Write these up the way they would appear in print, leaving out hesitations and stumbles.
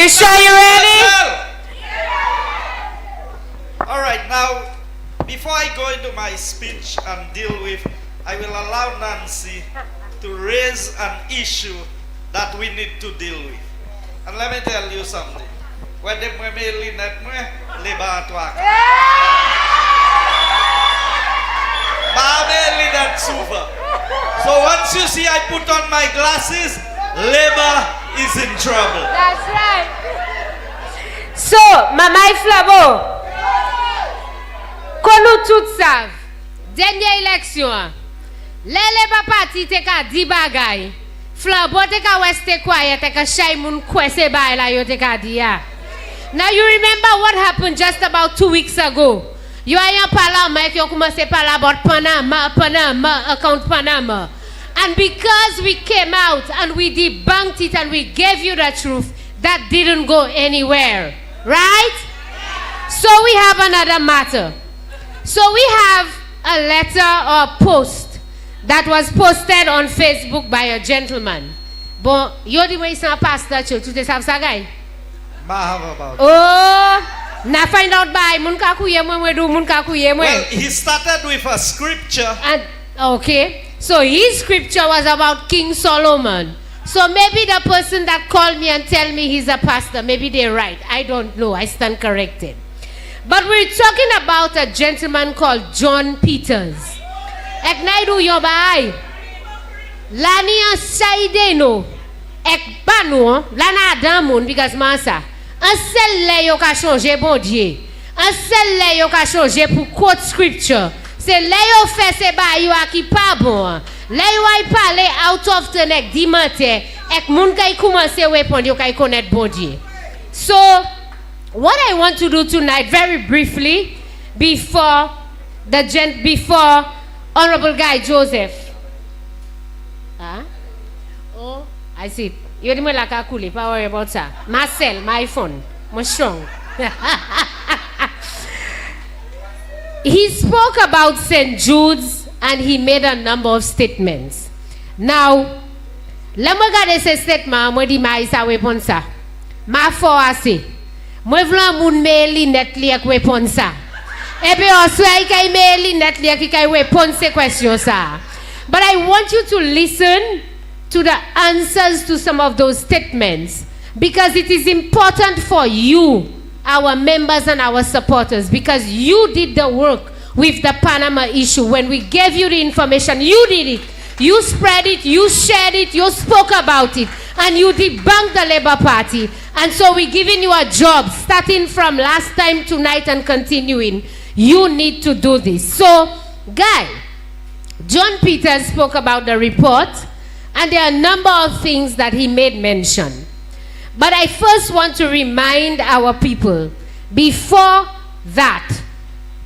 you sure you're ready? All right, now, before I go into my speech and deal with, I will allow Nancy to raise an issue that we need to deal with. And let me tell you something. When they so once you see I put on my glasses, labor is in trouble. That's right. So, Mama Flabo, qu'on nous tout savent, dernière élection, les Labour Party te ka di bagay, Flabo te ka weste quiet, te ka shay moun kwese bay la yo te ka di ya. Now you remember what happened just about 2 weeks ago. You are in Parliament, you commencé parler about Panama, account Panama. And because we came out and we debunked it and we gave you the truth, that didn't go anywhere. Right? So we have another matter. So we have a letter or post that was posted on Facebook by a gentleman. Bon, yo di mo isan pastor church, tu te sav sa gay? Oh, na find out by mun ka kuye mwe do mun ka kuye mwe. Well, he started with a scripture. And okay. So his scripture was about King Solomon. So maybe the person that called me and tell me he's a pastor, maybe they're right. I don't know. I stand corrected. But we're talking about a gentleman called John Peters. Ek naidu yobai. Lani an saideno. Ek banu lana adamun because masa. Un seul le yo ka changer bon Dieu. Un seul le yo ka changer pour quote scripture. C'est là yo fait se ba yo a qui pas bon. Là yo ay parler out of the neck dimante ek moun kay commencer répondre yo kay connaître bon Dieu. So what I want to do tonight very briefly before Honorable Guy Joseph. Huh? Oh, I see. You di mo la ka kule, pa worry about that. Marcel, my phone. Mo strong. He spoke about St. Jude's and he made a number of statements. Now, let me regarder ces statements, moi di ma isa répondre ça. Ma fo assez. Moi v'lan moun me linette li ak répondre ça. Et puis ensuite, kay me linette li ak kay répondre ces questions ça. But I want you to listen to the answers to some of those statements because it is important for you, our members and our supporters, because you did the work with the Panama issue. When we gave you the information, you did it. You spread it, you shared it, you spoke about it, and you debunked the Labour Party. And so we're giving you a job, starting from last time tonight and continuing. You need to do this. So, Guy, John Peters spoke about the report, and there are a number of things that he made mention. But I first want to remind our people, before that,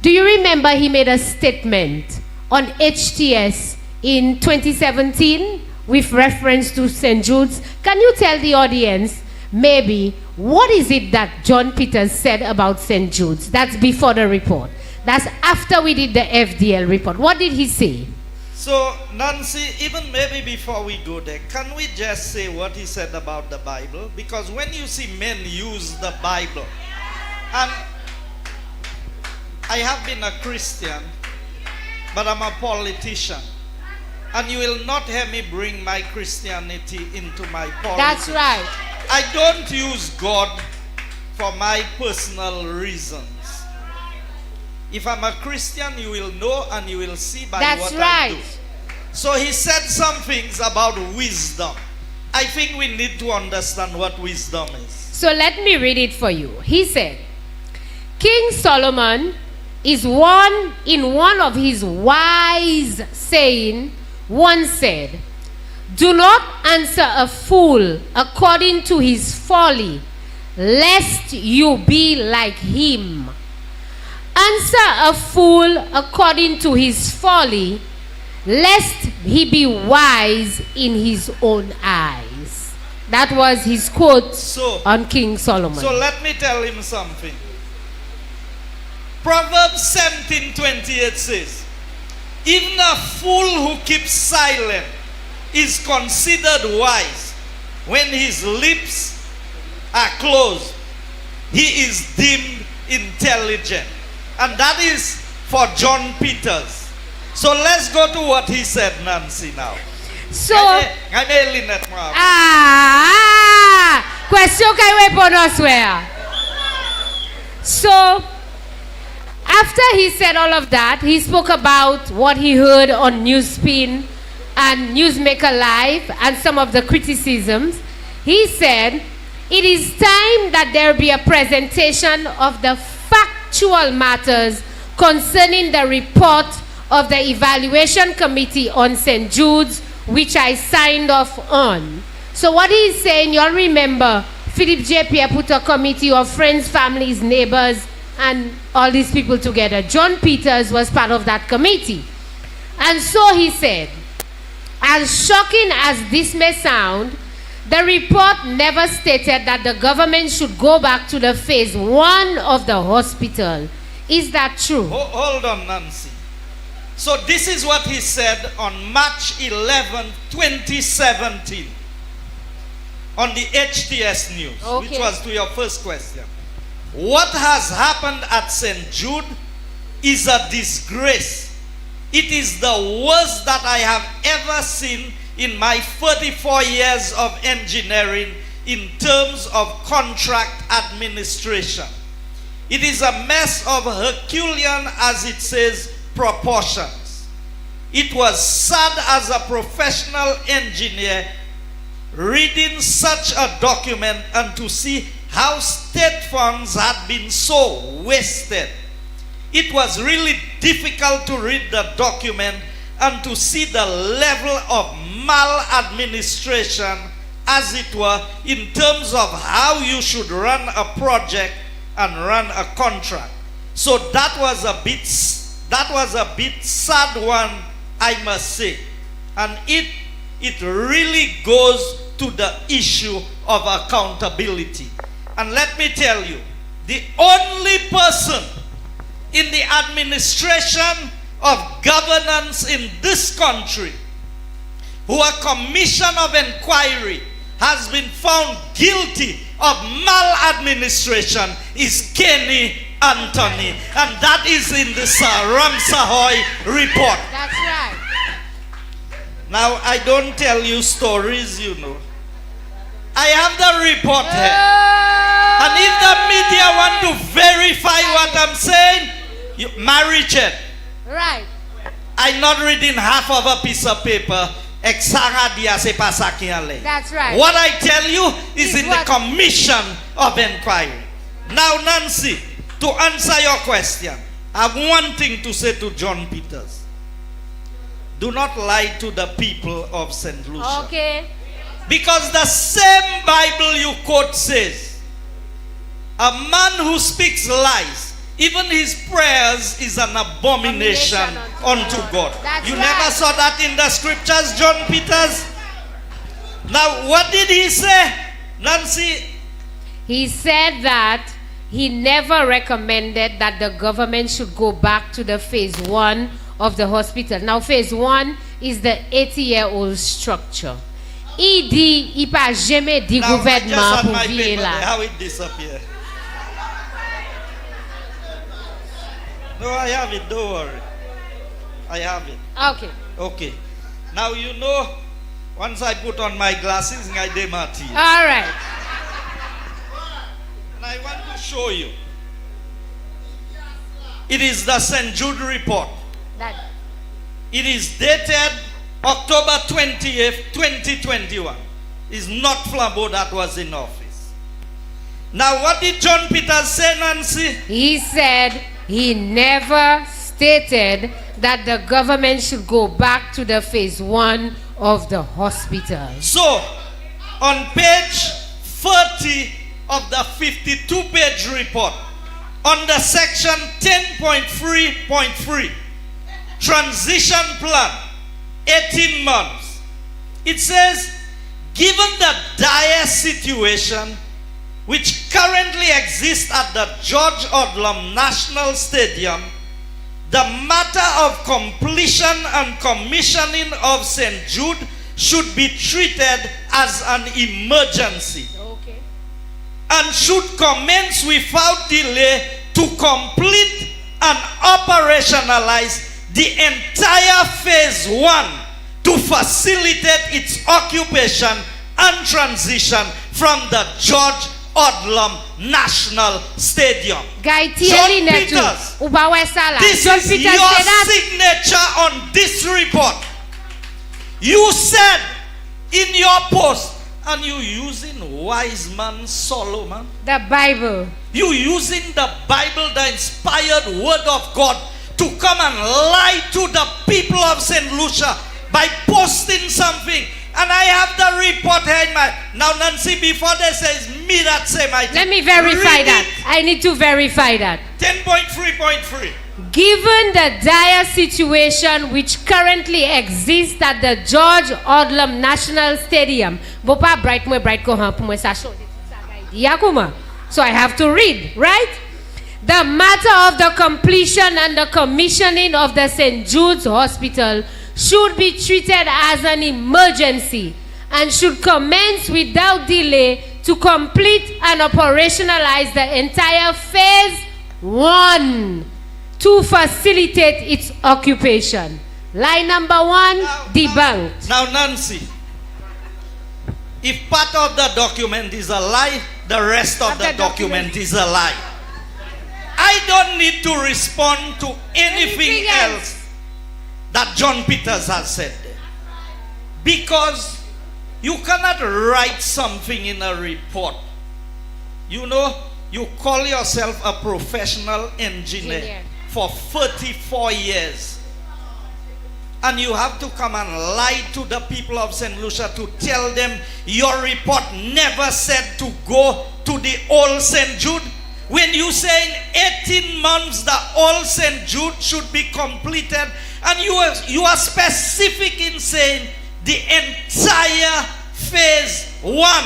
do you remember he made a statement on HTS in 2017 with reference to St. Jude's? Can you tell the audience, maybe, what is it that John Peters said about St. Jude's? That's before the report. That's after we did the FDL report. What did he say? So, Nancy, even maybe before we go there, can we just say what he said about the Bible? Because when you see men use the Bible, and I have been a Christian, but I'm a politician, and you will not hear me bring my Christianity into my politics. That's right. I don't use God for my personal reasons. If I'm a Christian, you will know and you will see by what I do. So he said some things about wisdom. I think we need to understand what wisdom is. So let me read it for you. He said, King Solomon is in one of his wise saying, once said, do not answer a fool according to his folly, lest you be like him. Answer a fool according to his folly, lest he be wise in his own eyes. That was his quote on King Solomon. So let me tell him something. Proverbs 17:28 says, even a fool who keeps silent is considered wise when his lips are closed, he is deemed intelligent. And that is for John Peters. So let's go to what he said, Nancy, now. So, question kay weapon elsewhere. So, after he said all of that, he spoke about what he heard on Newspin and Newsmaker Live and some of the criticisms. He said, it is time that there be a presentation of the factual matters concerning the report of the Evaluation Committee on St. Jude's, which I signed off on. So what he's saying, you'll remember, Philip J. Pierre put a committee of friends, families, neighbors, and all these people together. John Peters was part of that committee. And so he said, as shocking as this may sound, the report never stated that the government should go back to the phase 1 of the hospital. Is that true? Hold on, Nancy. So this is what he said on March 11, 2017 on the HTS News, which was to your first question. What has happened at St. Jude is a disgrace. It is the worst that I have ever seen in my 34 years of engineering in terms of contract administration. It is a mess of Herculean, as it says, proportions. It was sad as a professional engineer reading such a document and to see how state funds had been so wasted. It was really difficult to read the document and to see the level of maladministration, as it were, in terms of how you should run a project and run a contract. So that was a bit sad one, I must say. And it really goes to the issue of accountability. And let me tell you, the only person in the administration of governance in this country who a commission of inquiry has been found guilty of maladministration is Kenny Anthony. And that is in the Ramsahoy report. That's right. Now, I don't tell you stories, you know. I have the report here. And if the media want to verify what I'm saying, Richard. Right. I'm not reading half of a piece of paper. That's right. What I tell you is in the commission of inquiry. Now, Nancy, to answer your question, I have one thing to say to John Peters. Do not lie to the people of St. Lucia. Okay. Because the same Bible you quote says, a man who speaks lies, even his prayers is an abomination unto God. You never saw that in the scriptures, John Peters? Now, what did he say, Nancy? He said that he never recommended that the government should go back to the phase 1 of the hospital. Now, phase 1 is the 80-year-old structure. Il dit, il pas jamais dit gouvernement pour virer là. How it disappear? No, I have it, don't worry. I have it. Okay. Okay. Now, you know, once I put on my glasses, I demati. All right. And I want to show you. It is the St. Jude report. It is dated October 20th, 2021. It's not Flambeau that was in office. Now, what did John Peters say, Nancy? He said he never stated that the government should go back to the phase 1 of the hospital. So, on page 30 of the 52-page report, under section 10.3.3, transition plan, 18 months, it says, given the dire situation which currently exists at the George Odlum National Stadium, the matter of completion and commissioning of St. Jude should be treated as an emergency. Okay. and should commence without delay to complete and operationalize the entire phase 1 to facilitate its occupation and transition from the George Odlum National Stadium. John Peters, this is your signature on this report. You said in your post, and you using wise man Solomon. The Bible. You using the Bible, the inspired word of God, to come and lie to the people of St. Lucia by posting something. And I have the report here in my... Now, Nancy, before they say it's me that say my thing. Let me verify that. I need to verify that. 10.3.3. Given the dire situation which currently exists at the George Odlum National Stadium, so I have to read, right? The matter of the completion and the commissioning of the St. Jude's Hospital should be treated as an emergency and should commence without delay to complete and operationalize the entire phase 1 to facilitate its occupation. Lie number 1, debunked. Now, Nancy, if part of the document is a lie, the rest of the document is a lie. I don't need to respond to anything else that John Peters has said. Because you cannot write something in a report. You know, you call yourself a professional engineer for 34 years. And you have to come and lie to the people of St. Lucia to tell them your report never said to go to the old St. Jude. When you say in 18 months the old St. Jude should be completed, and you are specific in saying the entire phase 1.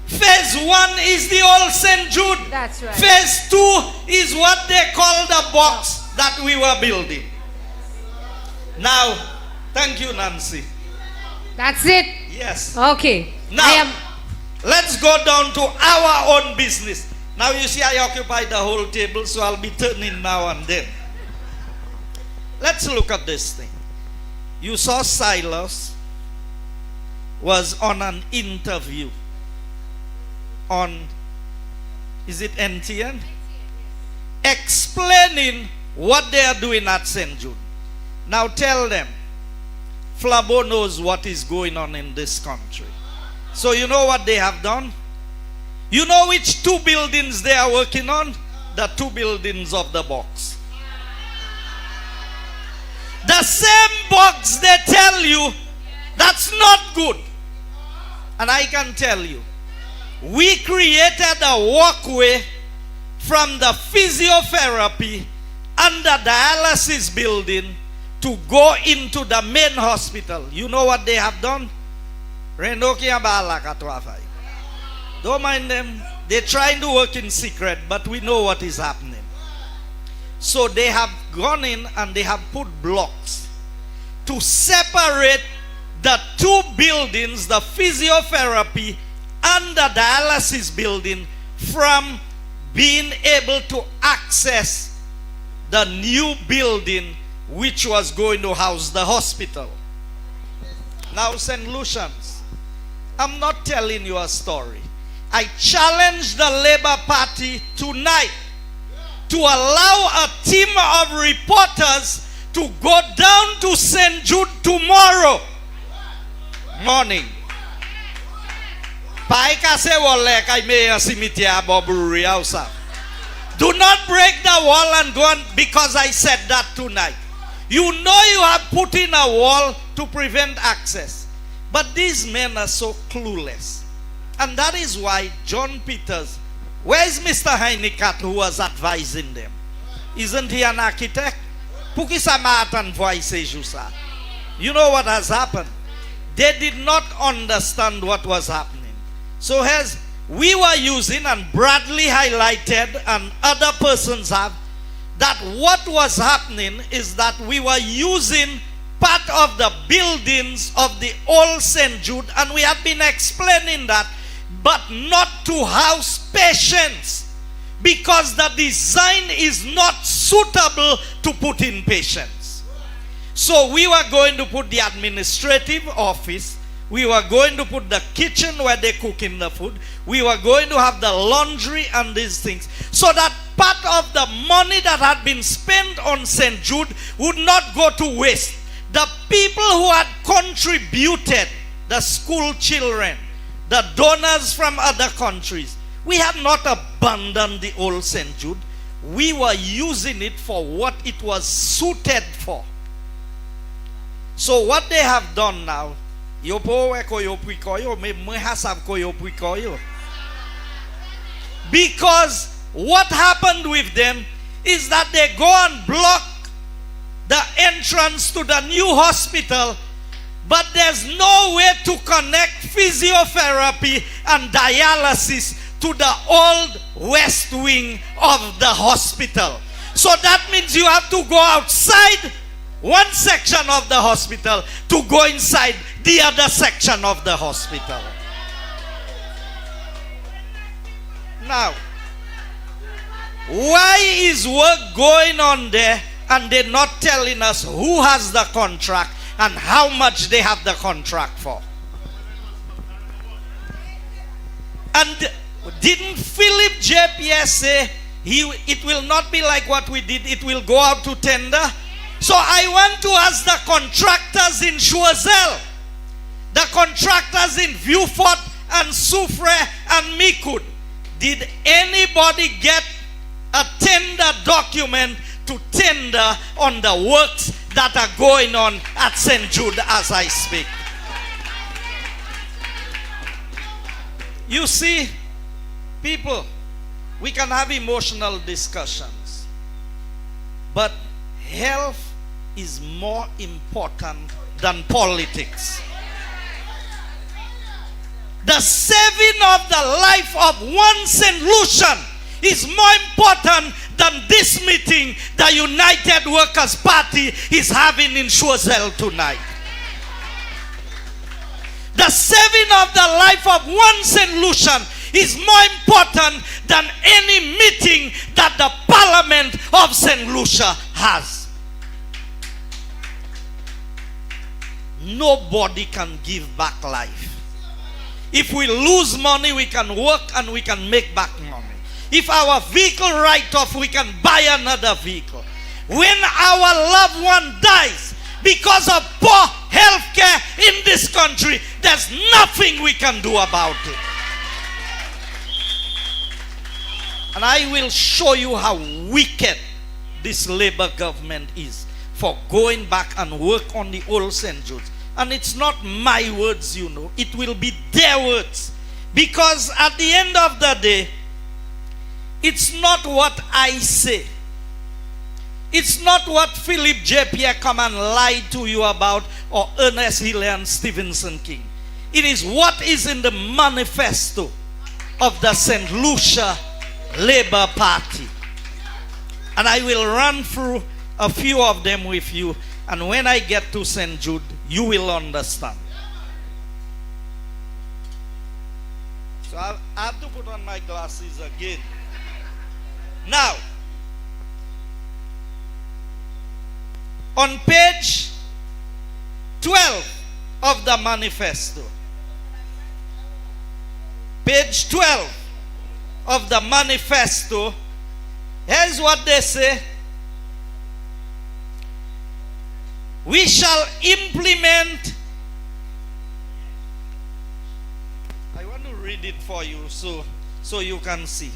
Phase 1 is the old St. Jude. That's right. Phase 2 is what they call the box that we were building. Now, thank you, Nancy. That's it? Yes. Okay. Now, let's go down to our own business. Now, you see, I occupy the whole table, so I'll be turning now and then. Let's look at this thing. You saw Silas was on an interview on, is it NTN? Explaining what they are doing at St. Jude. Now tell them, Flabo knows what is going on in this country. So you know what they have done? You know which 2 buildings they are working on? The 2 buildings of the box. The same box they tell you that's not good. And I can tell you, we created a walkway from the physiotherapy and the dialysis building to go into the main hospital. You know what they have done? Don't mind them. They're trying to work in secret, but we know what is happening. So they have gone in and they have put blocks to separate the 2 buildings, the physiotherapy and the dialysis building, from being able to access the new building which was going to house the hospital. Now, St. Lucians, I'm not telling you a story. I challenge the Labour Party tonight to allow a team of reporters to go down to St. Jude tomorrow morning. Do not break the wall and go on, because I said that tonight. You know you have put in a wall to prevent access. But these men are so clueless. And that is why John Peters, where's Mr. Heinikat who was advising them? Isn't he an architect? You know what has happened? They did not understand what was happening. So as we were using, and Bradley highlighted and other persons have, that what was happening is that we were using part of the buildings of the old St. Jude, and we have been explaining that but not to house patients, because the design is not suitable to put in patients. So we were going to put the administrative office, we were going to put the kitchen where they cook in the food, we were going to have the laundry and these things, so that part of the money that had been spent on St. Jude would not go to waste. The people who had contributed, the school children, the donors from other countries, we had not abandoned the old St. Jude. We were using it for what it was suited for. So what they have done now, because what happened with them is that they go and block the entrance to the new hospital, but there's no way to connect physiotherapy and dialysis to the old west wing of the hospital. So that means you have to go outside one section of the hospital to go inside the other section of the hospital. Now, why is work going on there and they're not telling us who has the contract and how much they have the contract for? And didn't Philip J. Pierce say it will not be like what we did, it will go out to tender? So I want to ask the contractors in Choiseul, the contractors in Vieux-Fort and Soufrière and Micoud, did anybody get a tender document to tender on the works that are going on at St. Jude as I speak? You see, people, we can have emotional discussions, but health is more important than politics. The saving of the life of one St.Lucian is more important than this meeting the United Workers' Party is having in Choiseul tonight. The saving of the life of one St.Lucian is more important than any meeting that the Parliament of St. Lucia has. Nobody can give back life. If we lose money, we can work and we can make back money. If our vehicle write-off, we can buy another vehicle. When our loved one dies because of poor health care in this country, there's nothing we can do about it. And I will show you how wicked this Labour government is for going back and work on the old St. Jude's. And it's not my words, you know. It will be their words. Because at the end of the day, it's not what I say. It's not what Philip J. Pierre come and lie to you about, or Ernest Hill and Stevenson King. It is what is in the manifesto of the St. Lucia Labour Party. And I will run through a few of them with you. And when I get to St. Jude, you will understand. So I have to put on my glasses again. Now, on page 12 of the manifesto, page 12 of the manifesto, here's what they say. We shall implement. I want to read it for you so you can see.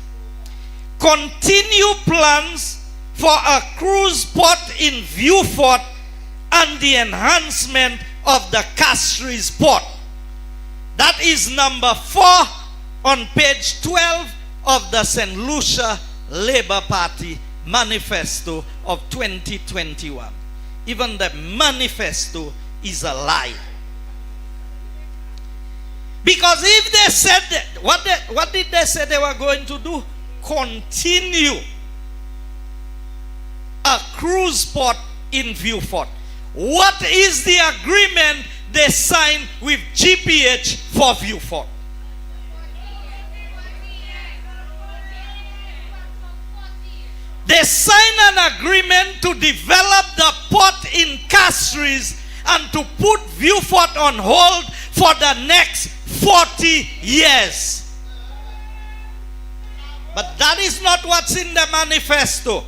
Continue plans for a cruise port in Vieux-Fort and the enhancement of the Castries port. That is number 4 on page 12 of the St. Lucia Labour Party Manifesto of 2021. Even the manifesto is a lie. Because if they said that, what did they say they were going to do? Continue a cruise port in Vieux-Fort. What is the agreement they signed with GPH for Vieux-Fort? They signed an agreement to develop the port in Castries and to put Viewfort on hold for the next 40 years. But that is not what's in the manifesto.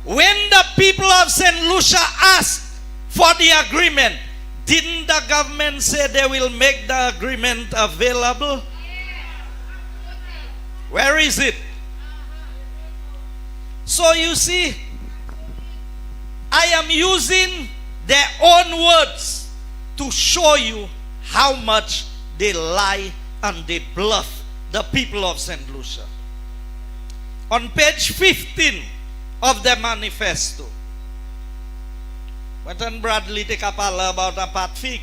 When the people of St. Lucia asked for the agreement, didn't the government say they will make the agreement available? Where is it? So you see, I am using their own words to show you how much they lie and they bluff the people of St. Lucia. On page 15 of the manifesto, Watan Bradley take up about a pat fig.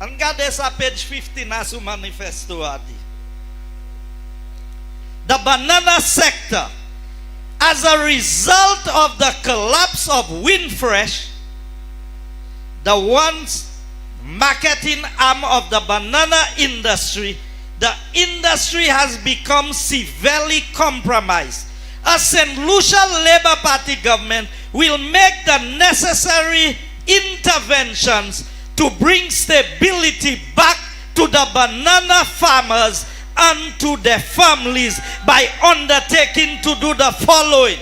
And God is a page 15 as a manifesto adi. The banana sector, as a result of the collapse of Windfresh, the once marketing arm of the banana industry, the industry has become severely compromised. A St. Lucia Labour Party government will make the necessary interventions to bring stability back to the banana farmers and to their families by undertaking to do the following.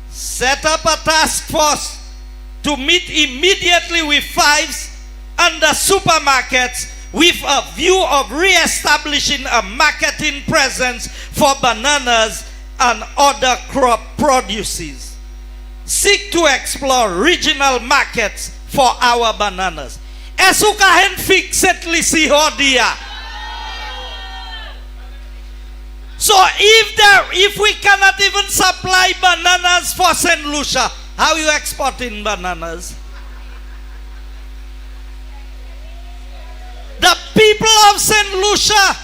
Set up a task force to meet immediately with fives and the supermarkets with a view of re-establishing a marketing presence for bananas and other crop produces. Seek to explore regional markets for our bananas. Esukahen fixetly si hodia. So if we cannot even supply bananas for St. Lucia, how are you exporting bananas? The people of St. Lucia,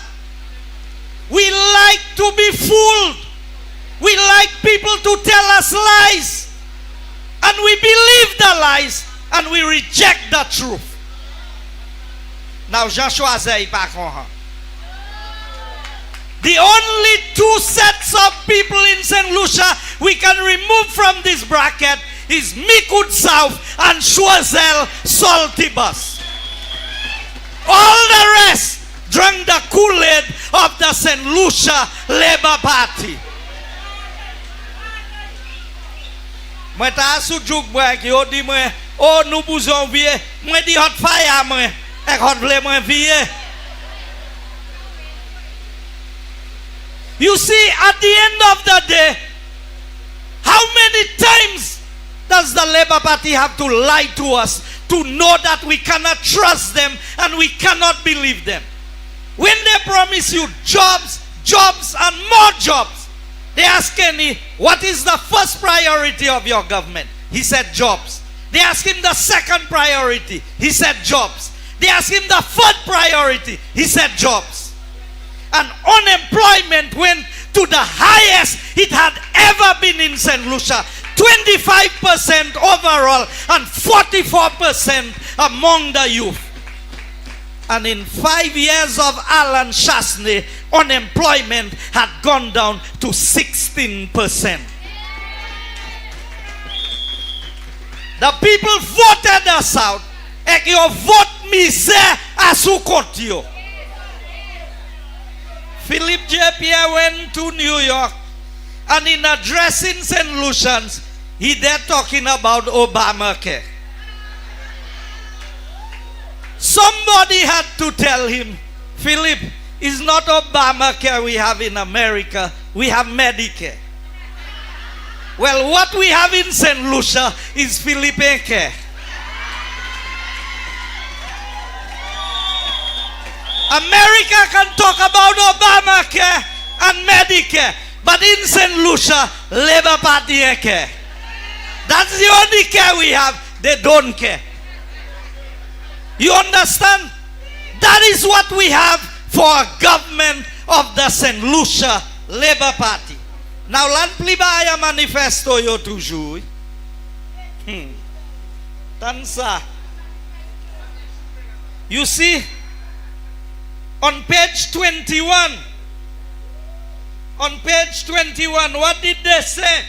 we like to be fooled. We like people to tell us lies. And we believe the lies and we reject the truth. Now, Joshua Zay back on. The only two sets of people in St. Lucia we can remove from this bracket is Mikud South and Choiseul Saltibus. All the rest drank the Kool-Aid of the St. Lucia Labour Party. Moi ta sujuk moi ki o di moi o nou bouzon vie moi di hot fire moi ek hot vle moi vie. You see, at the end of the day, how many times does the Labour Party have to lie to us to know that we cannot trust them and we cannot believe them? When they promise you jobs, jobs and more jobs, they ask Kenny, what is the first priority of your government? He said jobs. They ask him the second priority. He said jobs. They ask him the third priority. He said jobs. And unemployment went to the highest it had ever been in St. Lucia. 25% overall and 44% among the youth. And in 5 years of Alan Chasney, unemployment had gone down to 16%. The people voted us out. And you vote misère à sous-côté. Philip J. Pierre went to New York, and in addressing St. Lucians, he there talking about Obamacare. Somebody had to tell him, Philip, it's not Obamacare we have in America, we have Medicare. Well, what we have in St. Lucia is Philippine Care. America can talk about Obamacare and Medicare, but in St. Lucia, Labour Party care. That's the only care we have. They don't care. You understand? That is what we have for a government of the St. Lucia Labour Party. Now, lan plibaya manifesto yo toujours. Tansa. You see, on page 21, On page 21, what did they say?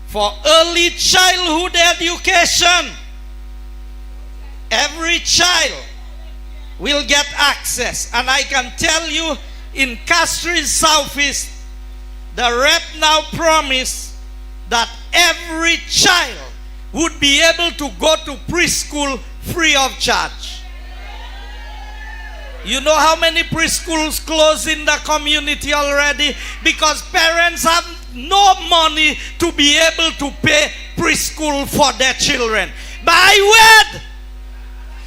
For early childhood education, every child will get access. And I can tell you, in Castries South East, the rep now promised that every child would be able to go to preschool free of charge. You know how many preschools close in the community already? Because parents have no money to be able to pay preschool for their children. My word!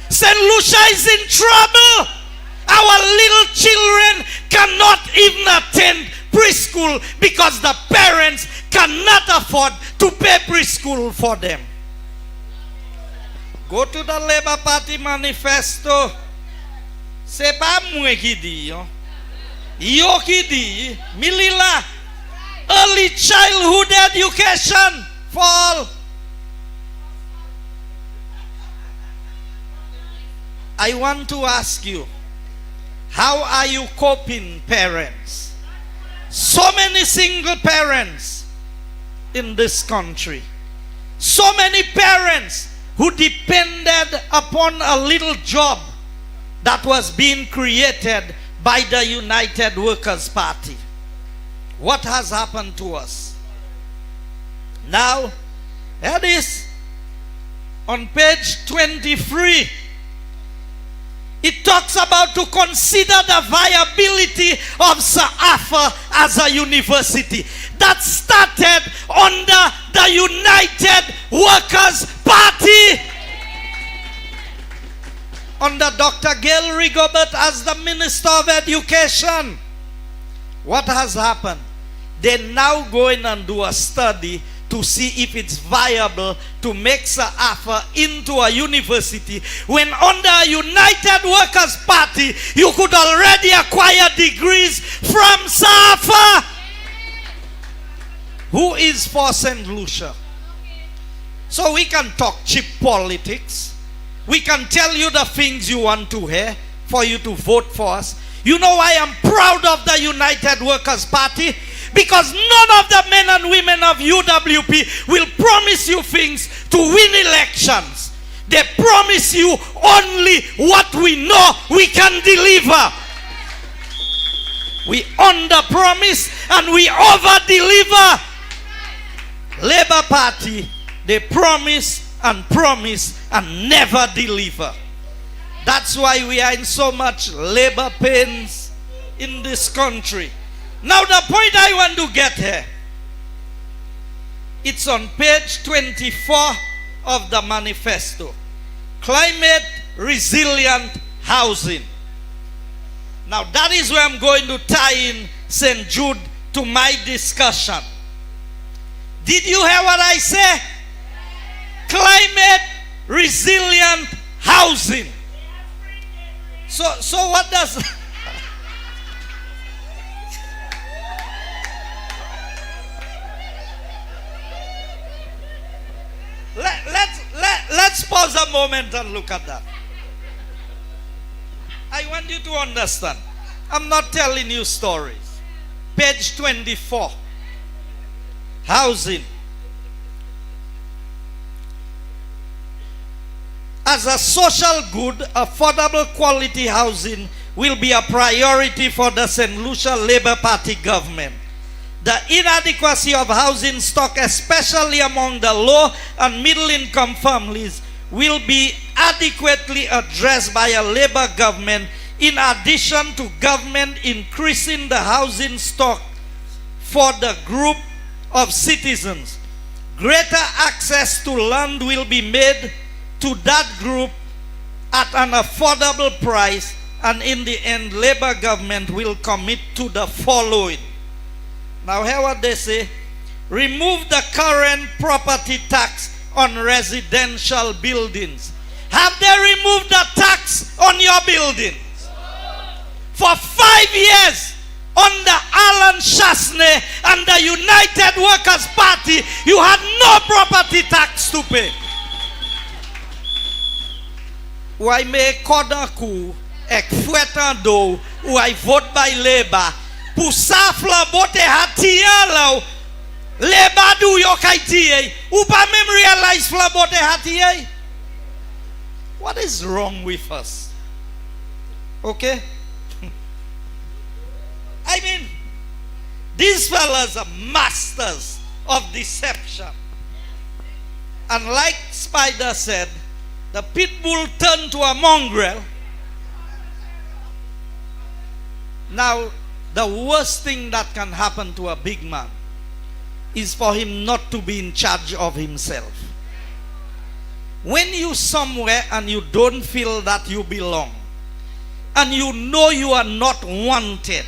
St. Lucia is in trouble. Our little children cannot even attend preschool because the parents cannot afford to pay preschool for them. Go to the Labour Party Manifesto. C'est pas moi qui dis, yo qui dit, Milila, early childhood education for all. I want to ask you, how are you coping, parents? So many single parents in this country. So many parents who depended upon a little job that was being created by the United Workers' Party. What has happened to us? Now, that is on page 23. It talks about to consider the viability of SAAFA as a university. That started under the United Workers' Party. Under Dr. Gail Rigobert as the Minister of Education. What has happened? They now go in and do a study to see if it's viable to make SAAFA into a university, when under a United Workers' Party you could already acquire degrees from SAAFA. Who is for St. Lucia? So we can talk cheap politics. We can tell you the things you want to hear for you to vote for us. You know I am proud of the United Workers' Party, because none of the men and women of UWP will promise you things to win elections. They promise you only what we know we can deliver. We under-promise and we over-deliver. Labour Party, they promise and never deliver. That's why we are in so much labor pains in this country. Now the point I want to get here, it's on page 24 of the manifesto. Climate resilient housing. Now that is where I'm going to tie in St. Jude to my discussion. Did you hear what I say? Climate resilient housing. So what does Let's pause a moment and look at that. I want you to understand. I'm not telling you stories. Page 24. Housing. As a social good, affordable quality housing will be a priority for the St. Lucia Labour Party government. The inadequacy of housing stock, especially among the low and middle income families, will be adequately addressed by a Labour government, in addition to government increasing the housing stock for the group of citizens. Greater access to land will be made to that group at an affordable price, and in the end, Labour government will commit to the following. Now hear what they say. Remove the current property tax on residential buildings. Have they removed the tax on your buildings? For 5 years, under Alan Chasney and the United Workers' Party, you had no property tax to pay. Why me kodaku ek fwetando who I vote by Labour Pour ça flambote hatian là. Les badou yo kaitiye. Ou pas même realize flambote hatiye. What is wrong with us? Okay? I mean, these fellas are masters of deception. And like Spider said, the pit bull turned to a mongrel. Now, the worst thing that can happen to a big man is for him not to be in charge of himself. When you somewhere and you don't feel that you belong, and you know you are not wanted,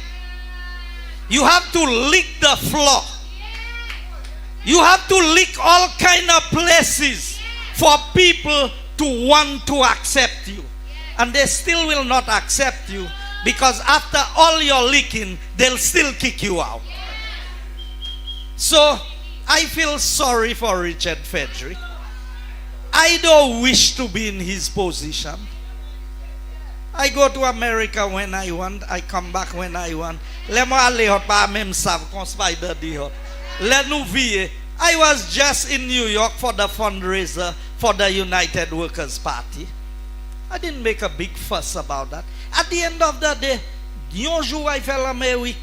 you have to lick the floor. You have to lick all kind of places for people to want to accept you. And they still will not accept you, because after all your licking, they'll still kick you out. So, I feel sorry for Richard Frederick. I don't wish to be in his position. I go to America when I want. I come back when I want. I was just in New York for the fundraiser for the United Workers' Party. I didn't make a big fuss about that. At the end of the day, un jour I fais l'Amérique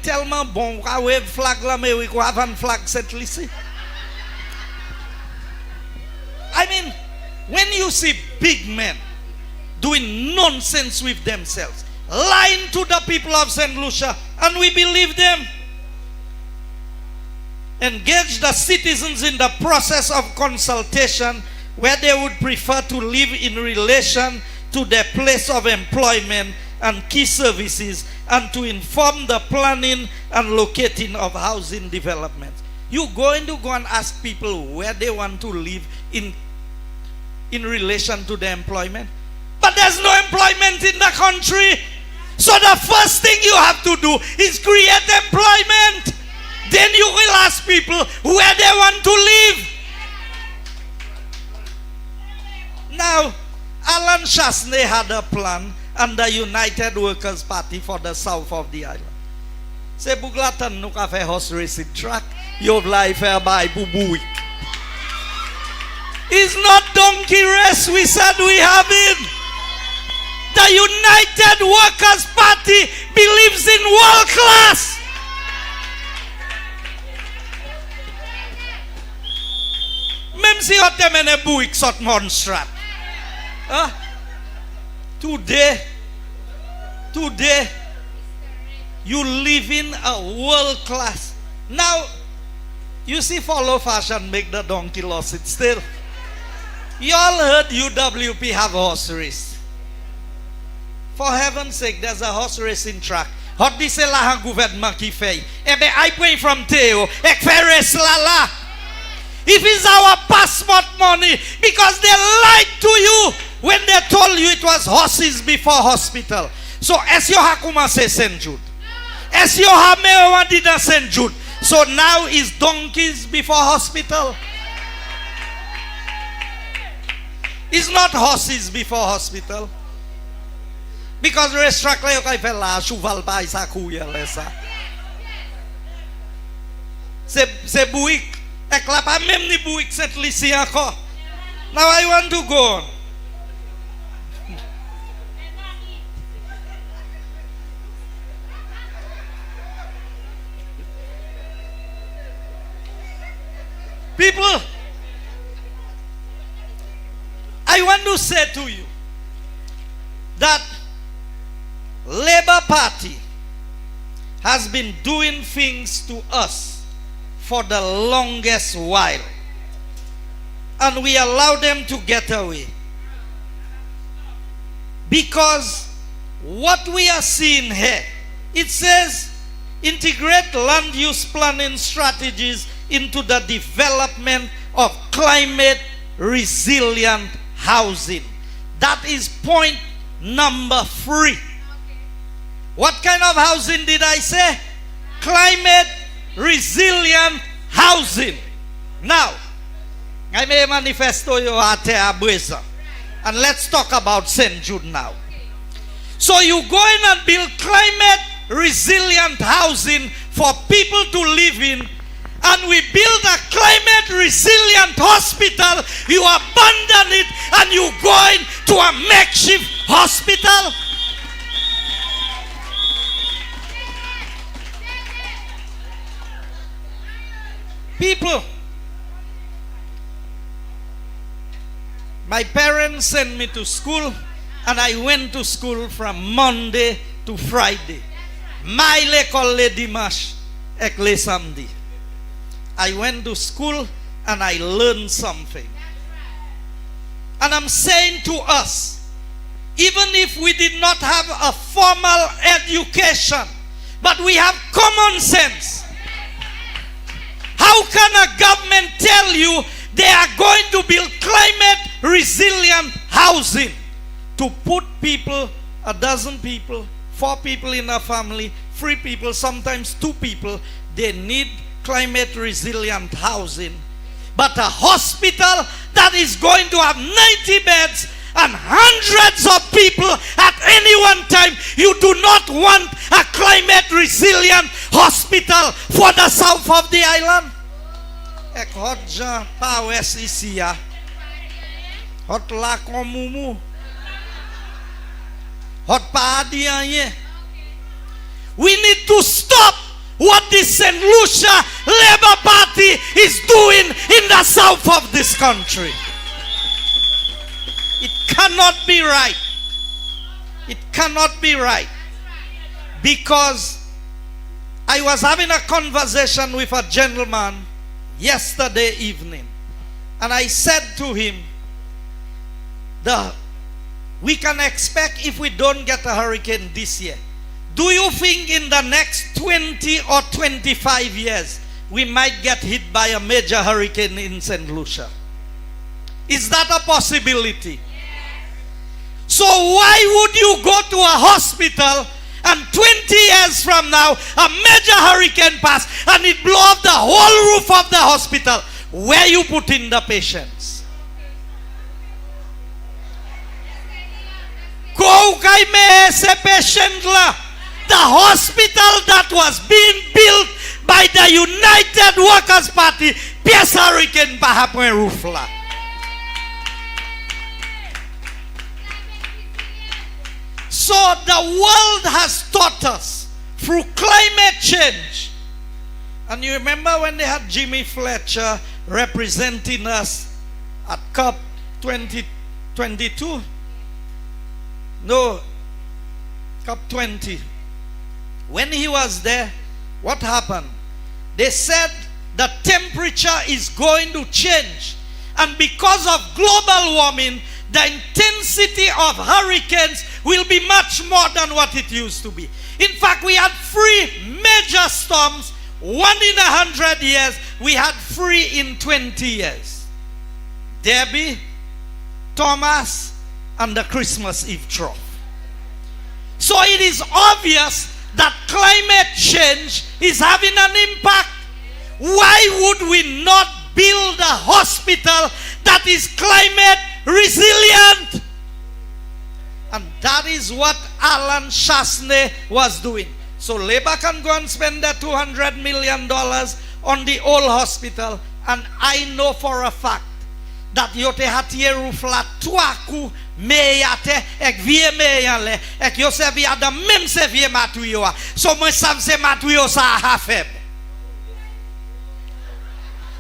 tellement bon, I wave flag l'Amérique, ou avant flag St.Lucia. I mean, when you see big men doing nonsense with themselves, lying to the people of St.Lucia, and we believe them, engage the citizens in the process of consultation where they would prefer to live in relation to their place of employment and key services, and to inform the planning and locating of housing developments. You're going to go and ask people where they want to live in relation to their employment. But there's no employment in the country. So the first thing you have to do is create employment. Then you will ask people where they want to live. Now, Alan Chasney had a plan and the United Workers' Party for the south of the island. Se buglatan nou ka fe horse racing track, yo vla fe bay bubuik. It's not donkey race we said we have it. The United Workers' Party believes in world class. Même si on te mène bouik sot monstrat. Today, you live in a world class. Now, you see, follow fashion, make the donkey lost it still. You all heard UWP have a horse race. For heaven's sake, there's a horse racing track. Hot di se la han gouvernement ki fay. Ebe, I pray from Teo. Ek fay race la la. If it's our passport money, because they lied to you when they told you it was horses before hospital. So, est-ce yo ha commencé St. Jude? Est-ce yo ha me did St. Jude? So now is donkeys before hospital? It's not horses before hospital. Because restaurant la yo kay fe la cheval pa isa kuya lesa. C'est bouik. Ek la pa même ni bouik St.Lucia encore. Now I want to go on. People, I want to say to you that Labour Party has been doing things to us for the longest while, and we allow them to get away because what we are seeing here, it says integrate land use planning strategies into the development of climate resilient housing. That is point number 3. What kind of housing did I say? Climate resilient housing. Now, I may manifesto you at a and let's talk about St. Jude now. So you go in and build climate resilient housing for people to live in, and we build a climate resilient hospital, you abandon it and you go into a makeshift hospital. People, my parents sent me to school, and I went to school from Monday to Friday. Maile kolle dimash ekle samedi. I went to school and I learned something. And I'm saying to us, even if we did not have a formal education, but we have common sense. How can a government tell you they are going to build climate resilient housing to put people, a dozen people, 4 people in a family, 3 people, sometimes 2 people, they need climate resilient housing. But a hospital that is going to have 90 beds and hundreds of people at any one time, you do not want a climate resilient hospital for the south of the island. Ek hot jan pa wes isi ya. Hot la komumu. Hot pa adian ye. We need to stop what the St.Lucia Labour Party is doing in the south of this country. It cannot be right. It cannot be right. Because I was having a conversation with a gentleman yesterday evening, and I said to him, we can expect, if we don't get a hurricane this year, do you think in the next 20 or 25 years we might get hit by a major hurricane in St. Lucia? Is that a possibility? So why would you go to a hospital and 20 years from now a major hurricane pass and it blow up the whole roof of the hospital? Where you put in the patients? Go kay me se patient la. The hospital that was being built by the United Workers Party, pièce hurricane pa hapon roof la. So the world has taught us through climate change. And you remember when they had Jimmy Fletcher representing us at COP 2022? No, COP 20. When he was there, what happened? They said the temperature is going to change. And because of global warming, the intensity of hurricanes will be much more than what it used to be. In fact, we had 3 major storms, 1 in 100 years. We had 3 in 20 years. Debbie, Thomas, and the Christmas Eve trough. So it is obvious that climate change is having an impact. Why would we not build a hospital that is climate resilient? And that is what Alan Chasney was doing. So Labour can go and spend that $200 million on the old hospital, and I know for a fact that yote hatie roof la tuaku meyate ek vie meyale ek yo se via da même se vie matuyo so moi sav se matuyo sa hafeb.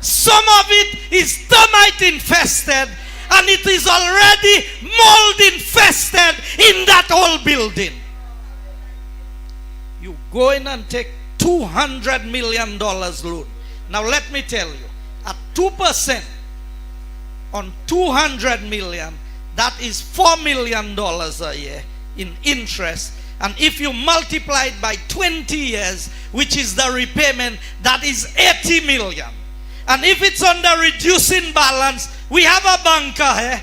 Some of it is termite infested, and it is already mold infested in that old building. You go in and take $200 million loan. Now let me tell you, at 2% on 200 million, that is $4 million a year in interest. And if you multiply it by 20 years, which is the repayment, that is 80 million. And if it's on the reducing balance, we have a banker here,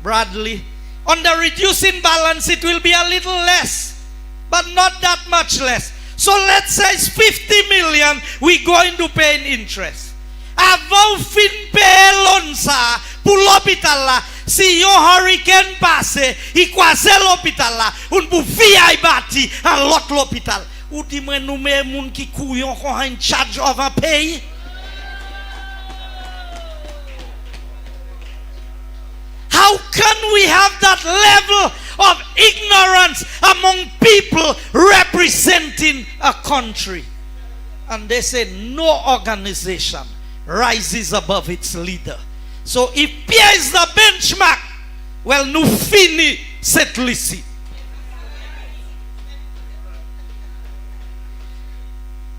Bradley. On the reducing balance, it will be a little less, but not that much less. So let's say it's 50 million we're going to pay in interest. Avon fin pay loan sa pour l'hôpital la si yon hurricane passe, il croise l'hôpital là, on pour vieille bâti en l'autre l'hôpital. Ou dit moi nous mais moun qui couillon qu'on a une charge of a pay. How can we have that level of ignorance among people representing a country? And they say no organization rises above its leader. So if Pierre is the benchmark, well, nous fini St.Lucia.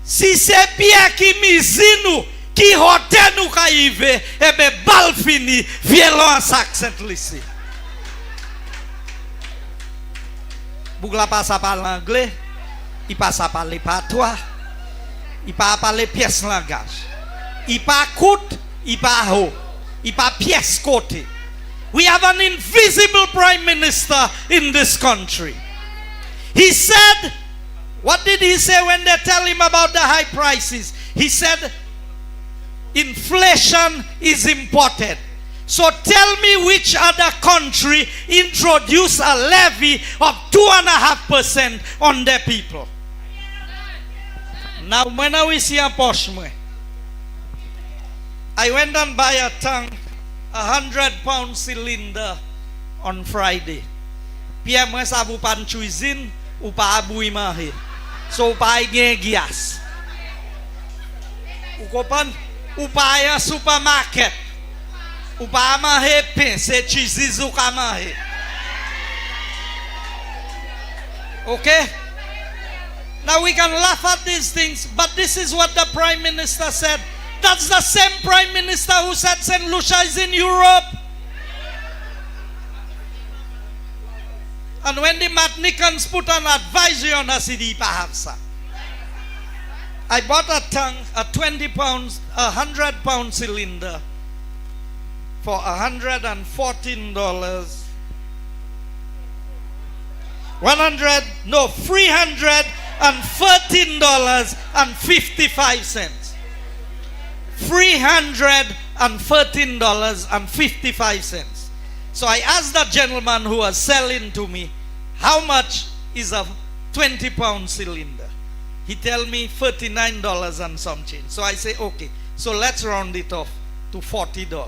Si c'est Pierre qui mise nous, qui hote nous kaive, eh bien, bal fini, violence à St.Lucia. Bougla passe à parler anglais, il passe à parler patois, il passe à parler pièce langage. Il pas coûte, il pas haut, il pas pièce côté. We have an invisible prime minister in this country. He said, what did he say when they tell him about the high prices? He said, inflation is imported. So tell me which other country introduced a levy of 2.5% on their people. Now when I see a poshme, I went and buy a tank, 100-pound cylinder on Friday. Pierre moi sa vous pas cuisine ou pas abou manger. So pas gen gas. Ou comprendre? Ou pas un supermarket. Ou pas manger pain, c'est cheese ou ka manger. Okay? Now we can laugh at these things, but this is what the Prime Minister said. That's the same Prime Minister who said St. Lucia is in Europe. And when the Matnicans put an advisory on us, he perhaps. I bought a tank, a 20 pounds, 100-pound cylinder for $114. $313.55. $313.55. So I asked that gentleman who was selling to me, how much is a 20-pound cylinder? He tell me $39 and some change. So I say, okay, so let's round it off to $40.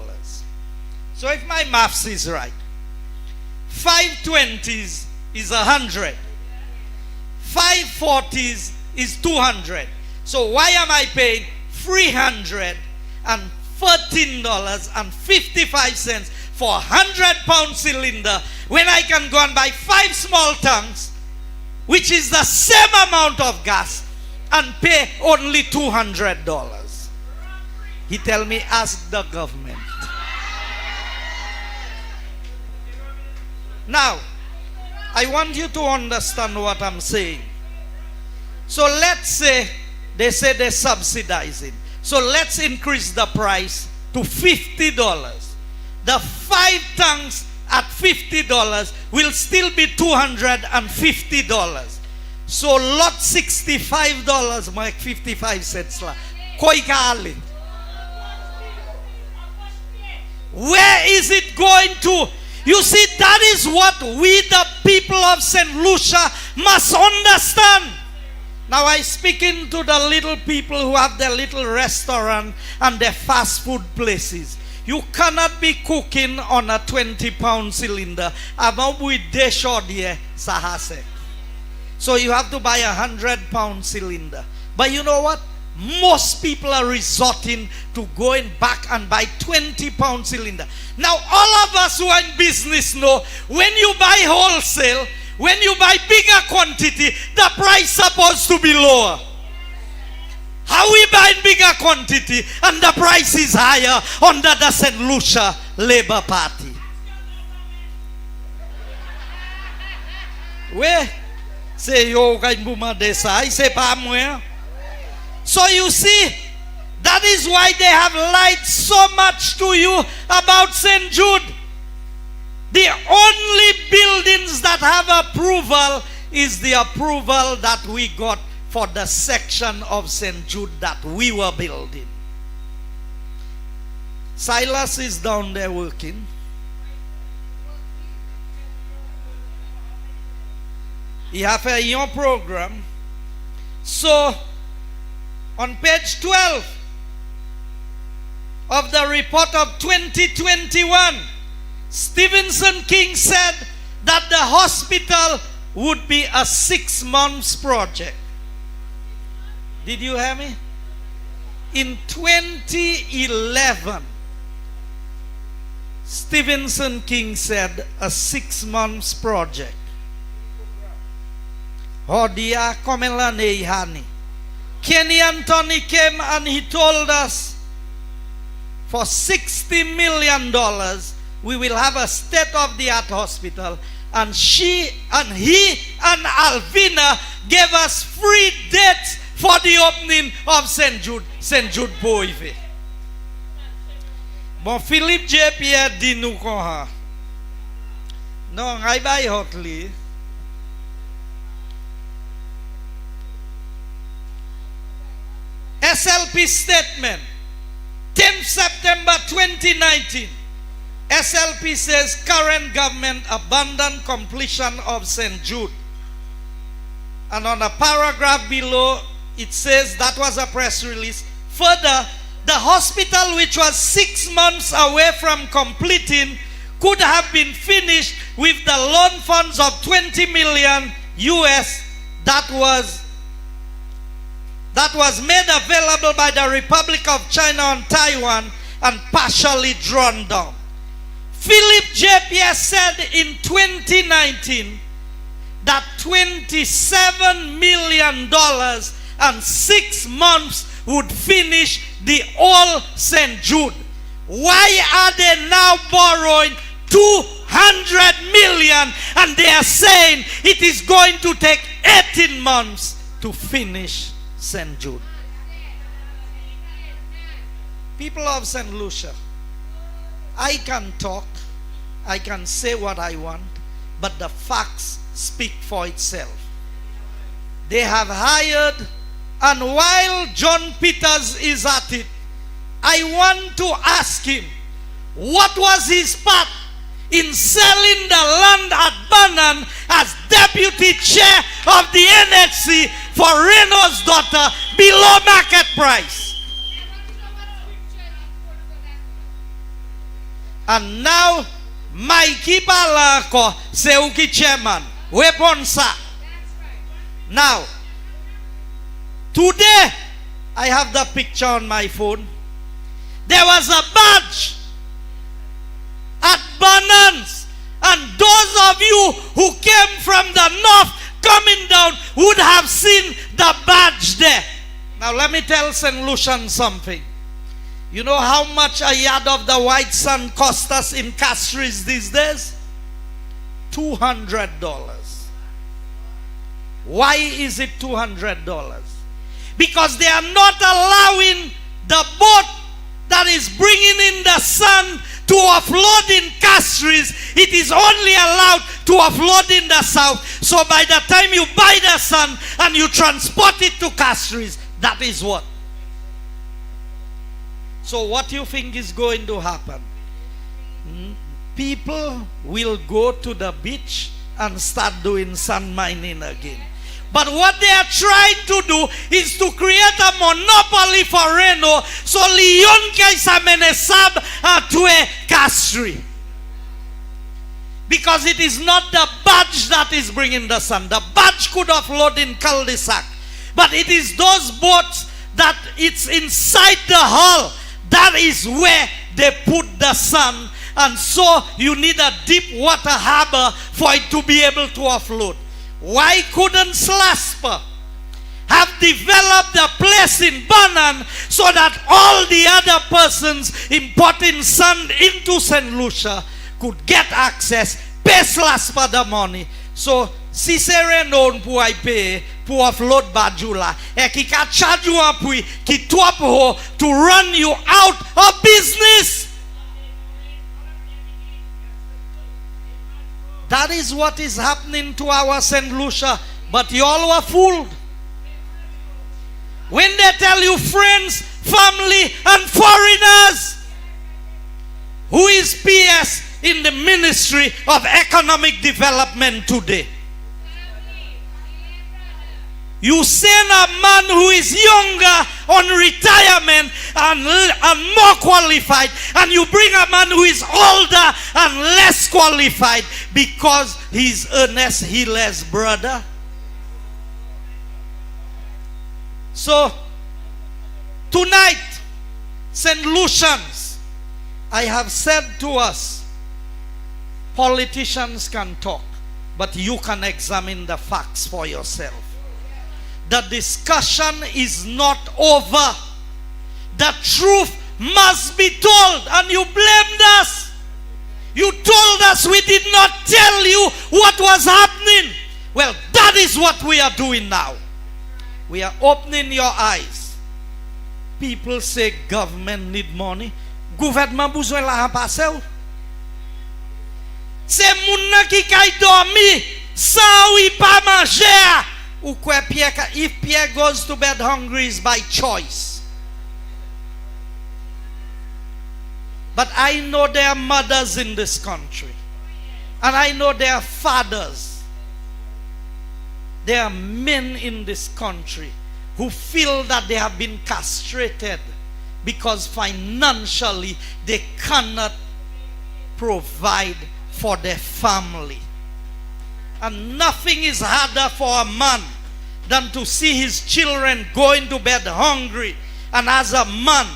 So if my maths is right, 5 20s is 100. 5 40s is 200. So why am I paying $313.55 for a 100-pound cylinder when I can go and buy 5 small tanks, which is the same amount of gas, and pay only $200? He tell me, ask the government. Now, I want you to understand what I'm saying. So let's say they say they're subsidizing. So let's increase the price to $50. The 5 tanks at $50 will still be $250. So lot $65 make 55 cents la. Koi kali. Where is it going to? You see, that is what we the people of St. Lucia must understand. Now I speaking to the little people who have their little restaurant and their fast food places. You cannot be cooking on a 20-pound cylinder. So you have to buy a 100-pound cylinder. But you know what? Most people are resorting to going back and buy 20-pound cylinder. Now all of us who are in business know when you buy wholesale, when you buy bigger quantity, the price supposed to be lower. How we buy bigger quantity and the price is higher under the St. Lucia Labour Party? Where? Say yo kaibuma desa, I say pa moi. So you see, that is why they have lied so much to you about St. Jude. The only buildings that have approval is the approval that we got for the section of St. Jude that we were building. Silas is down there working. You have a young program. So, on page 12 of the report of 2021, Stevenson King said that the hospital would be a 6 months project. Did you hear me? In 2011, Stevenson King said a 6 months project. Hodia Komelane Hani. Kenny Anthony came and he told us for $60 million we will have a state-of-the-art hospital, and he and Alvina gave us free dates for the opening of St. Jude Boive. Bon Philippe J. Pierre di nou kon ha. Non, ngay bay hotly. SLP statement, 10th September 2019. SLP says current government abandoned completion of St. Jude. And on a paragraph below, it says that was a press release. Further, the hospital, which was 6 months away from completing, could have been finished with the loan funds of 20 million US that was made available by the Republic of China and Taiwan and partially drawn down. Philip JPS said in 2019 that $27 million and 6 months would finish the old St. Jude. Why are they now borrowing 200 million and they are saying it is going to take 18 months to finish St. Jude? People of St. Lucia, I can talk, I can say what I want, but the facts speak for itself. They have hired, and while John Peters is at it, I want to ask him, what was his part in selling the land at Bannan as deputy chair of the NHC for Renault's daughter below market price? And now, Mikey Balako, Seuki chairman, weapon sir. Now, today, I have the picture on my phone. There was a badge at Bannan's, and those of you who came from the north coming down would have seen the badge there. Now let me tell St. Lucian something. You know how much a yard of the white sand cost us in Castries these days? $200. Why is it $200? Because they are not allowing the boat that is bringing in the sun to offload in Castries. It is only allowed to offload in the south. So by the time you buy the sun and you transport it to Castries, that is what. So what do you think is going to happen? People will go to the beach and start doing sand mining again. But what they are trying to do is to create a monopoly for Renault, so Lyon kaisa menesab atue Castries. Because it is not the badge that is bringing the sun. The badge could offload in cul-de-sac. But it is those boats that it's inside the hull. That is where they put the sun. And so you need a deep water harbor for it to be able to offload. Why couldn't Slasper have developed a place in Bannan so that all the other persons importing sand into St. Lucia could get access, pay Slasper the money? So, si se renon pou ay pay, pou offload Bajula, e ki ka charge you apui, ki twap ho to run you out of business. That is what is happening to our St. Lucia. But you all were fooled. When they tell you friends, family, and foreigners, who is PS in the Ministry of Economic Development today? You send a man who is younger on retirement and more qualified, and you bring a man who is older and less qualified because he's Ernest Hiller's brother. So, tonight, St. Lucians, I have said to us, politicians can talk, but you can examine the facts for yourself. The discussion is not over. The truth must be told, and you blamed us. You told us we did not tell you what was happening. Well, that is what we are doing now. We are opening your eyes. People say government need money. Gouvernement besoin la passe ou. C'est moun ki kay dormi sans ou pas manger. Ou quoi Pierre, if Pierre goes to bed hungry is by choice. But I know there are mothers in this country. And I know there are fathers. There are men in this country who feel that they have been castrated because financially they cannot provide for their family. And nothing is harder for a man than to see his children going to bed hungry. And as a man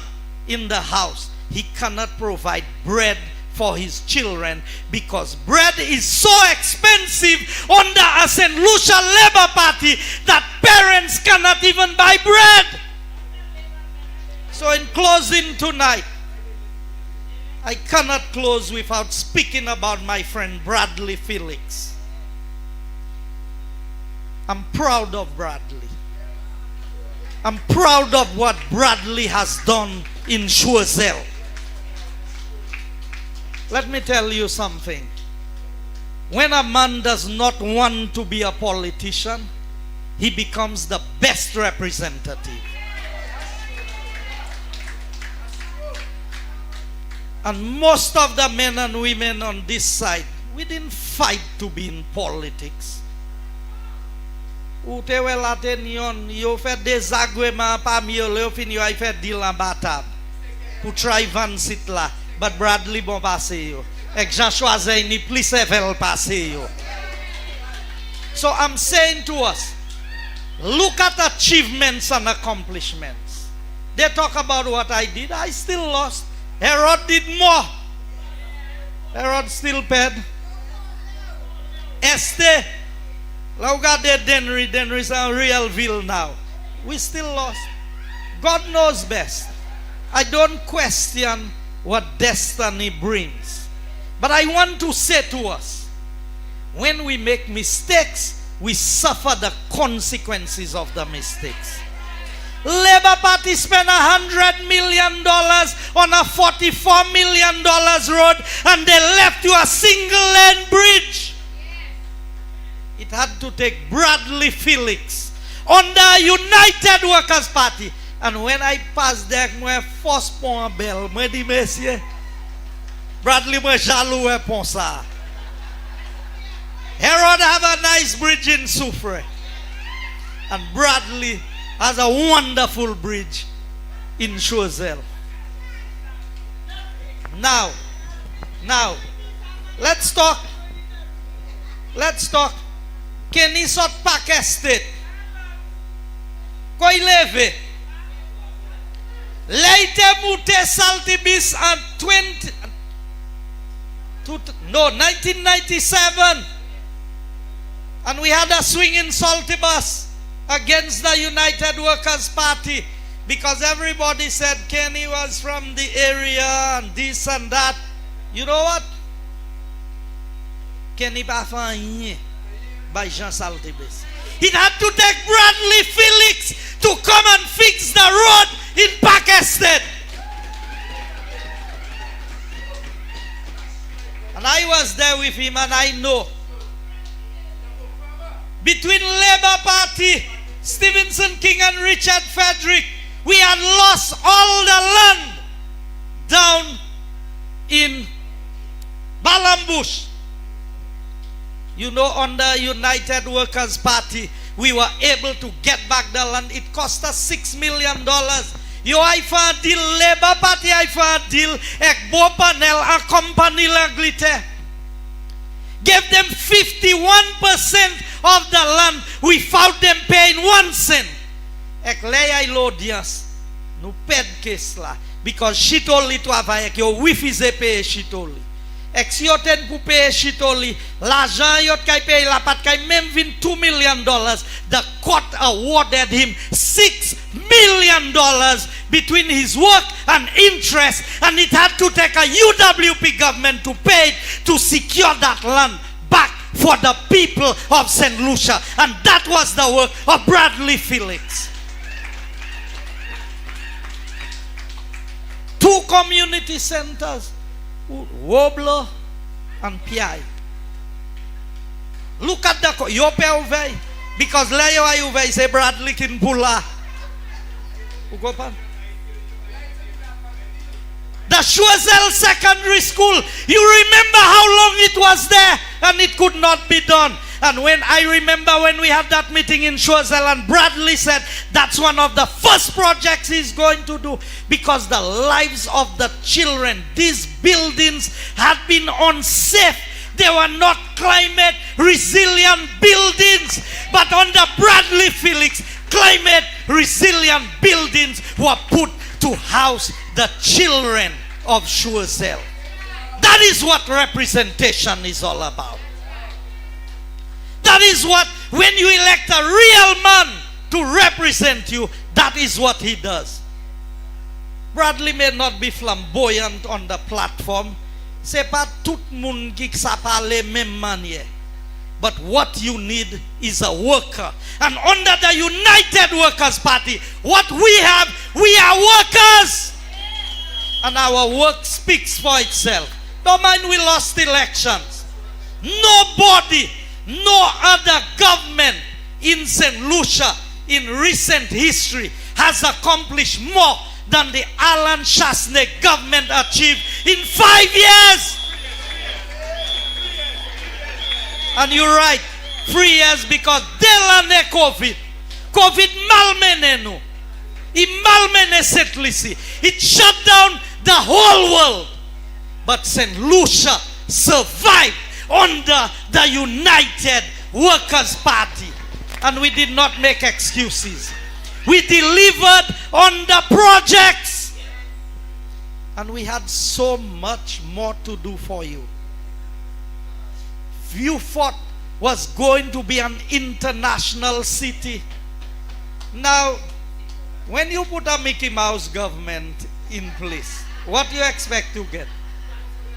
in the house, he cannot provide bread for his children because bread is so expensive under a St. Lucia Labour Party that parents cannot even buy bread. So in closing tonight, I cannot close without speaking about my friend Bradley Felix. I'm proud of Bradley. I'm proud of what Bradley has done in Choiseul. Let me tell you something. When a man does not want to be a politician, he becomes the best representative. And most of the men and women on this side, we didn't fight to be in politics. Ou te wè la ten yon, yo fè désagrément parmi yo, yo fin yo ay fè deal en batab. Pou try van sit la. But Bradley bon passe yo. Ek Jean Choiseul ni plis evel passe yo. So I'm saying to us, look at achievements and accomplishments. They talk about what I did. I still lost. Herod did more. Herod still paid. Esther, look at Denry. Denry's a real ville now. We still lost. God knows best. I don't question what destiny brings. But I want to say to us, when we make mistakes, we suffer the consequences of the mistakes. Labour Party spent $100 million on a $44 million road, and they left you a single lane bridge. It had to take Bradley Felix on the United Workers' Party. And when I passed there, I first pon a bell. I di monsieur, Bradley moi jaloux pon ça. Herod have a nice bridge in Soufre. And Bradley has a wonderful bridge in Choiseul. Now, let's talk. Kenny sort Park Estate. Koy leve. Later mute Saltibus en 1997. And we had a swing in Saltibus against the United Workers' Party because everybody said Kenny was from the area and this and that. You know what? Kenny pa fanye by Jean Saltibus. It had to take Bradley Felix to come and fix the road in Park Estate. And I was there with him, and I know between Labour Party, Stevenson King and Richard Frederick, we had lost all the land down in Balambush. You know, under United Workers' Party, we were able to get back the land. It cost us $6 million. Yo ay fa deal Labour Party ay fa deal ek bo panel a company laglite. Gave them 51% of the land. We found them paying 1 cent. Ek lay ay lodias. No ped case la. Because she told it to have ek yo wifi ze pay she told it. Ek si yo ten pou pay she told it. L'argent yot kay pay la pat kay même vin $2 million. The court awarded him $6 million between his work and interest, and it had to take a UWP government to pay it to secure that land back for the people of St. Lucia. And that was the work of Bradley Felix. 2 community centers, Wobler and Piai. Look at the Yope Uvei, because Leo Uvei say Bradley kin Bula. Ugopan. The Choiseul Secondary School, you remember how long it was there and it could not be done. And when I remember when we had that meeting in Choiseul and Bradley said that's one of the first projects he's going to do, because the lives of the children, these buildings had been unsafe. They were not climate resilient buildings, but under Bradley Felix, climate resilient buildings were put to house the children of Choiseul. That is what representation is all about. That is what, when you elect a real man to represent you, that is what he does. Bradley may not be flamboyant on the platform. C'est pas tout moun qui sa parle même manière. But what you need is a worker. And under the United Workers Party, what we have, we are workers. And our work speaks for itself. Don't mind we lost elections. Nobody, no other government in St. Lucia in recent history has accomplished more than the Alan Chasney government achieved in 5 years. And you're right, 3 years, because delane COVID. COVID malmene nou. It malmene St.Lucia. It shut down the whole world. But St. Lucia survived under the United Workers Party. And we did not make excuses. We delivered on the projects. And we had so much more to do for you. You thought was going to be an international city. Now, when you put a Mickey Mouse government in place, what do you expect to get?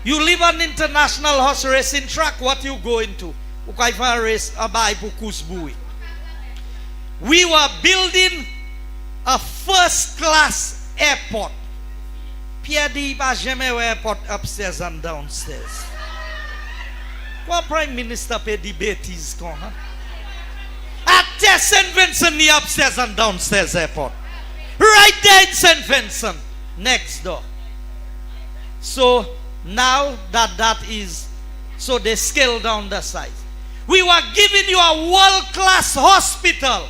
You leave an international horse racing track, what you going to? Race abay pou Kousboui. We were building a first-class airport. Pierre di pa jamais airport upstairs and downstairs. What Prime Minister pay the bêtises kon, huh? At St. Vincent, the upstairs and downstairs airport. Right there in St. Vincent, next door. So now that is, so they scaled down the size. We were giving you a world-class hospital.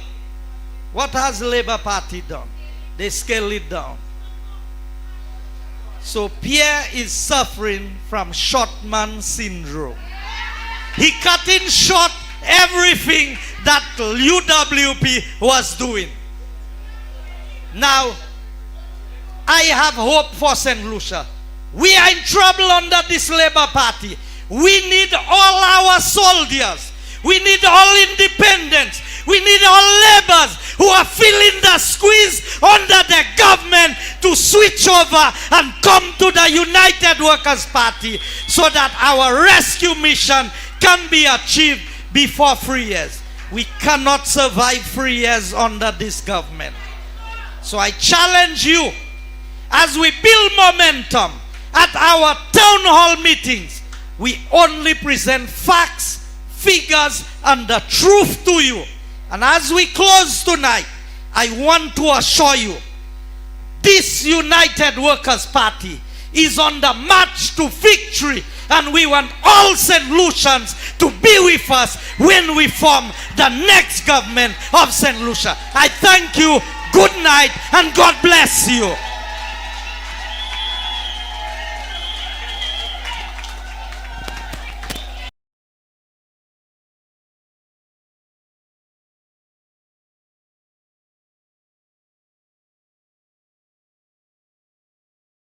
What has the Labour Party done? They scaled it down. So Pierre is suffering from short man syndrome. He cut in short everything that UWP was doing. Now, I have hope for St. Lucia. We are in trouble under this Labour Party. We need all our soldiers. We need all independents. We need all laborers who are feeling the squeeze under the government to switch over and come to the United Workers Party so that our rescue mission can be achieved before 3 years. We cannot survive 3 years under this government. So I challenge you, as we build momentum at our town hall meetings, we only present facts, figures, and the truth to you. And as we close tonight, I want to assure you, this United Workers Party is on the march to victory, And we want all St. Lucians to be with us when we form the next government of St. Lucia. I thank you. Good night and God bless you.